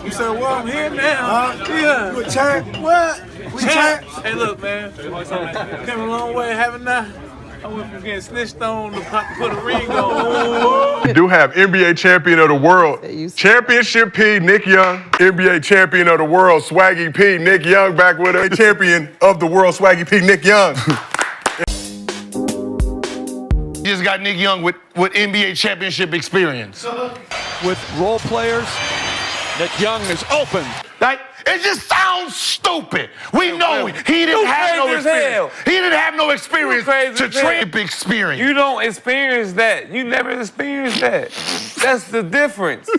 You said, well, I'm here now. Yeah. You a champ? What? We champs? Hey, look, man. Came a long way, haven't I? I went from getting snitched on to put a ring on. We do have NBA champion of the world, championship P, Nick Young. NBA champion of the world, Swaggy P, Nick Young back with us. Champion of the world, Swaggy P, Nick Young. You just got Nick Young with NBA championship experience. With role players, Nick Young is open. Like, it just sounds stupid. We know he didn't have no experience. He didn't have no experience to train experience. You don't experience that. You never experienced that. That's the difference.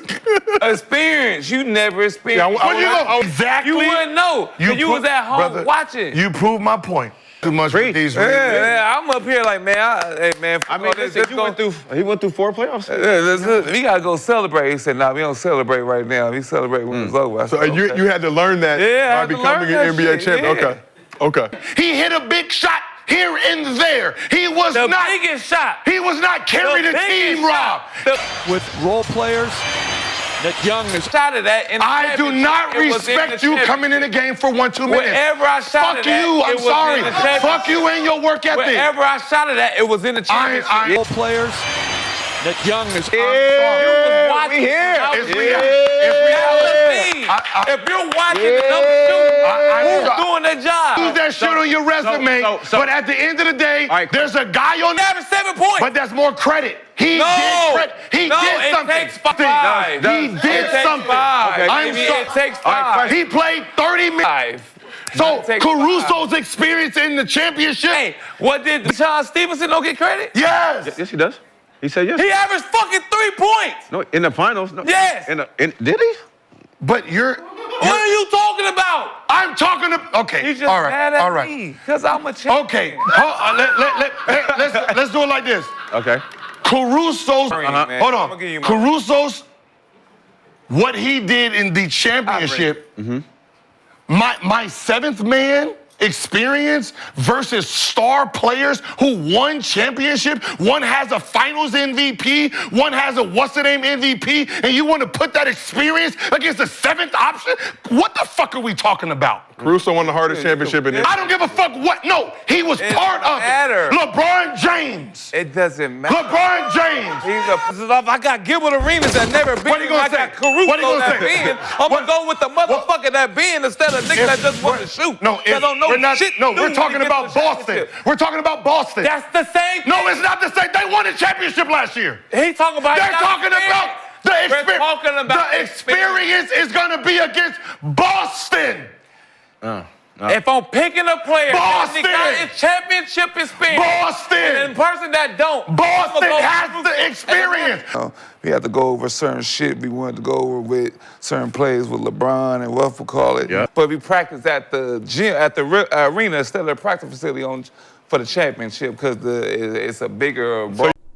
Experience. You never experienced. Exactly. You wouldn't know. You was at home watching. You proved my point. Too much with these. Yeah, I'm up here like, man. Hey, man. I mean, he went through 4 playoffs. We gotta go celebrate. He said, "Nah, we don't celebrate right now. We celebrate when it's over." So you had to learn that by becoming an NBA champion. Yeah. Okay. He hit a big shot here and there. He was the not biggest shot. He was not carrying the team, Rob. With role players, Nick Young is shot at that. I do not respect you coming in the game for 1-2 minutes. Wherever I shot Fuck at you, that, I'm sorry. Fuck you and your work ethic. Wherever I shot at that, it was in the championship. role players, Nick Young is You was watching. If you're watching them shoot, who's doing their job? Use that shit on your resume, but at the end of the day, there's a guy on there. 7 points. But that's more credit. He did something. It takes 5. He did something. Okay, it takes 5. He played 30 minutes. So Caruso's experience in the championship. Hey, what did Sean Stevenson don't get credit? Yes. Yes, he does. He said yes. He averaged fucking 3 points. No, in the finals. No. Yes. Did he? But what are you talking about? I'm talking to. Okay. He's just mad at me because I'm a champ. Okay. Let's do it like this. Okay. Caruso's. Hold on. You Caruso's. What he did in the championship. My seventh man experience versus star players who won championship. One has a finals MVP, one has a what's-the-name MVP, and you want to put that experience against the 7th option? What the fuck are we talking about? Caruso won the hardest championship in I don't give a fuck what. No, he was part of it. LeBron James. It doesn't matter. LeBron James. I got Gilbert arenas that never been. What are you gonna say? I got Caruso What are you gonna that say? been. I'm gonna go with the motherfucker that been instead of niggas that just want to shoot. No, we're talking about Boston. We're talking about Boston. That's the same thing. No, it's not the same. They won a championship last year. He talking about. They're talking about the experience. The experience is gonna be against Boston. If I'm picking a player Boston that got his championship experience, and the person that don't, Boston has the experience. We had to go over certain shit we wanted to go over with certain plays with LeBron and what we call it. Yeah. But we practiced at the gym, at the arena instead of the practice facility for the championship because it's a bigger.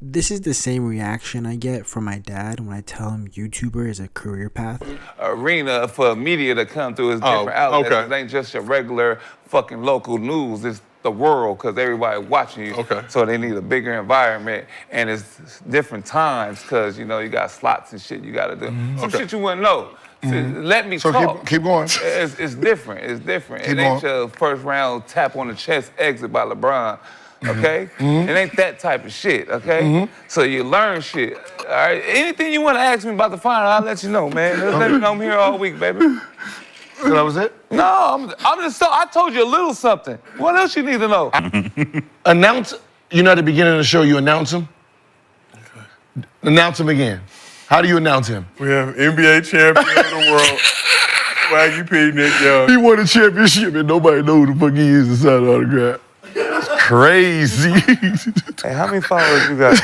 This is the same reaction I get from my dad when I tell him YouTuber is a career path. Arena for media to come through is different outlets. It ain't just your regular fucking local news. It's the world because everybody watching you. So they need a bigger environment and it's different times because you got slots and shit you got to do. Some shit you wouldn't know. Let me talk. Keep going. It's different. It's different. It ain't your first round tap on the chest exit by LeBron. Okay? It ain't that type of shit, okay? So you learn shit. All right? Anything you want to ask me about the final, I'll let you know, man. Let me know I'm here all week, baby. So that was it? No, I'm just I told you a little something. What else you need to know? Announce, at the beginning of the show, you announce him? Announce him again. How do you announce him? We have NBA champion of the world, Swaggy P, Nick Young. He won a championship and nobody knows who the fuck he is to sign an autograph. Crazy. Hey, how many followers you got?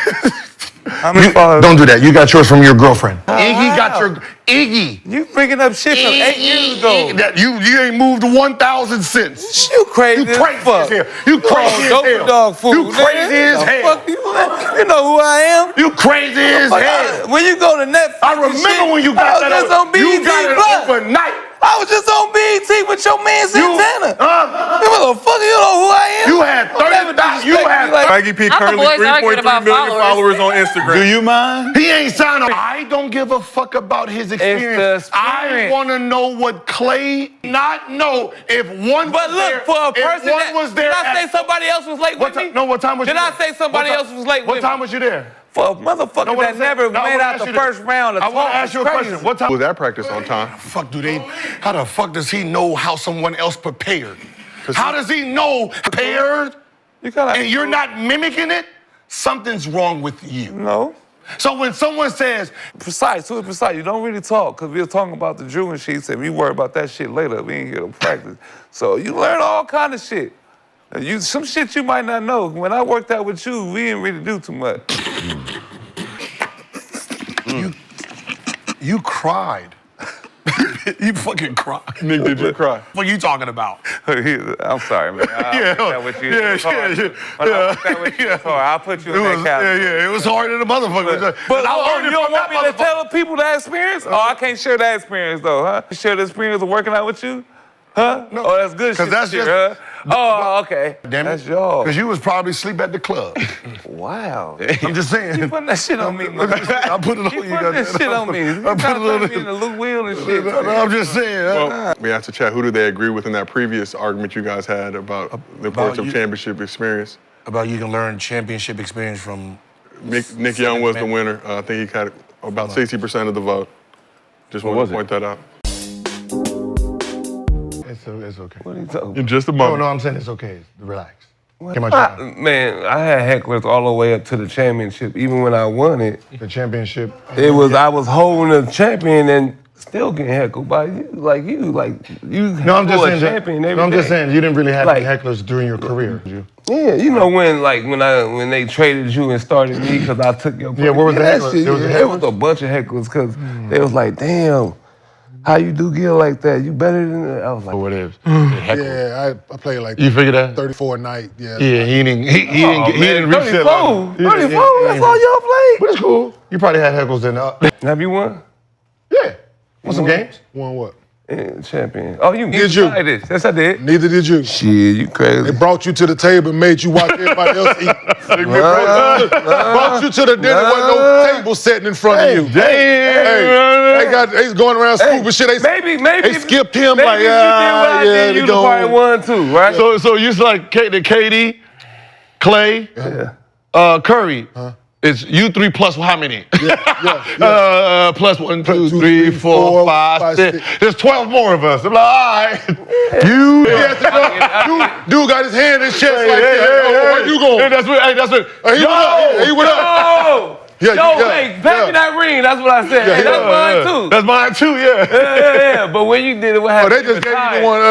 How many followers? Don't do that. You got yours from your girlfriend. Iggy got your Iggy. You bringing up shit from 8 years ago. You ain't moved 1,000 cents. You crazy as fuck. You crazy as hell. Dog food, you crazy as hell. You know who I am? You crazy as hell. When you go to Netflix, I remember when you got that. You got it overnight. I was just on BET with your man Santana. Motherfucker, you know who I am? You had 30,000. You had Swaggy P currently 3.3 million followers on Instagram. Do you mind? He ain't signed up. I don't give a fuck about his experience. I want to know what Clay not know if one But was look, there, for a if person one that was there. did I say somebody else was late with me? No, what time was you there? there? Did I say somebody else was late with me? What time was you there? For a motherfucker that never made out the first round of I want to ask you a question. What time Was that practice on time? How the fuck does he know how someone else prepared? How does he know prepared? And you're not mimicking it? Something's wrong with you. No. So when someone says, precise, you don't really talk, because we were talking about the drilling sheets and we worry about that shit later. We ain't here to practice. So you learn all kind of shit. Some shit you might not know. When I worked out with you, we didn't really do too much. You cried. You fucking cried. Nick, did you cry? What are you talking about? I'm sorry, man. I'll put you in that category. Yeah, it was hard in the motherfucker. But you don't want me to tell people that experience? Oh, I can't share that experience, though, huh? Share the experience of working out with you? Huh? No. Oh, that's good shit. Because that's just... Huh? Oh, okay. Damn it. That's y'all. Because you was probably asleep at the club. Wow. I'm just saying. You putting that shit on me, man. I put it on you. You putting that shit on me. You trying to put me in the Luke Wheel and shit. I'm just saying. Well, we have to chat. Who do they agree with in that previous argument you guys had about the importance of championship experience? About you can learn championship experience from... Nick Young was the winner. I think he got about 60% of the vote. Just wanted to point that out. It's okay. What are you talking about? In just a moment. No, I'm saying it's okay. Relax. Man, I had hecklers all the way up to the championship. Even when I won it, the championship. I was holding the champion and still getting heckled by you. No, I'm just saying. Champion every I'm just day. saying you didn't really have any hecklers during your career, did you? Yeah, you know when they traded you and started me because I took your place. Yeah, what was the heckler? There was a bunch of hecklers because they was like, damn. How you do Gil like that? You better than that? I was like, what is? Yeah, I played like you figured that 34 a night. Yeah. Yeah, he didn't reach 34. that. 34. That's all y'all played. But it's cool. You probably had heckles then. Have you won? Yeah. Won some games. Won what? Champion. Oh, you Did you? This. Yes, I did. Neither did you. Shit, you crazy. They brought you to the table and made you watch everybody else eat. Brought you to the dinner, wasn't no table sitting in front of you. They going around scooping shit. They skipped him maybe you probably won too, right? So you like KD, Clay, Curry. It's you three plus how many? Plus 1, 2, 3, 4, 5, 6. There's 12 more of us. I'm like, all right. Dude got his hand in his chest like that. Where you going? That's what. He went up. Hey, pass me that ring. That's what I said. Hey, that's mine too. That's mine too, Yeah. But when you did it, what happened? They just gave you the one.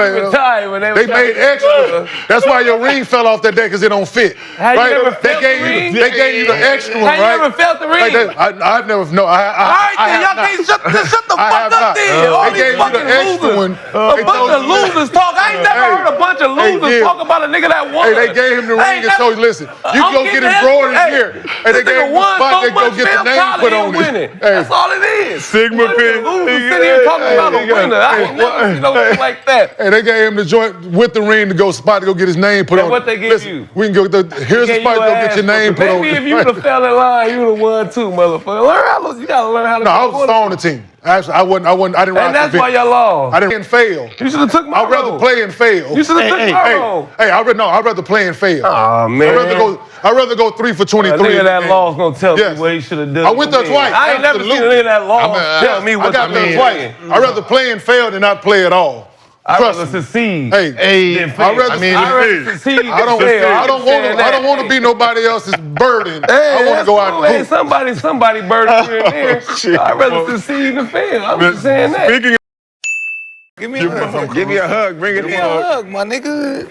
They made extra. That's why your ring fell off that day because it don't fit. Have you ever felt the ring? They gave you the extra one, right? Have you ever felt the ring? I've never. No, all right, then y'all can't shut the fuck up then. All these fucking losers. A bunch of losers talk. I ain't never heard a bunch of losers talk about a nigga that won. Hey, they gave him the ring and told you, listen, you go get embroidered here. And they gave him the spot. They go get the name put on it. That's all it is. Sigma Pin. Losers sitting here talking about a winner. I ain't never seen no shit like that. Hey, they gave him the joint with the ring to go spot to go get his name put on. What they give you? We can go. Here's the spot to go get your name put on. Maybe if you would have fell in line, you would have won too, motherfucker. You gotta learn how to. No, I was on the team. Actually, I didn't ride. And that's why y'all lost. I didn't fail. You should have took my role. I'd rather play and fail. You should have took my role. I'd rather play and fail. Oh man. I'd rather go 3 for 23. A nigga that lost gonna tell me what he should have done. I went there twice. I ain't never seen a nigga that lost tell me what to do. I got there twice. I'd rather play and fail than not play at all. I'd rather succeed. I'd rather succeed. I don't want to be nobody else's burden. I want to go out and hoop. Somebody burden here and there. I'd rather succeed than fail. I'm just saying that. Give me a hug. Give me a hug. Bring it in. Give me a hug, my nigga.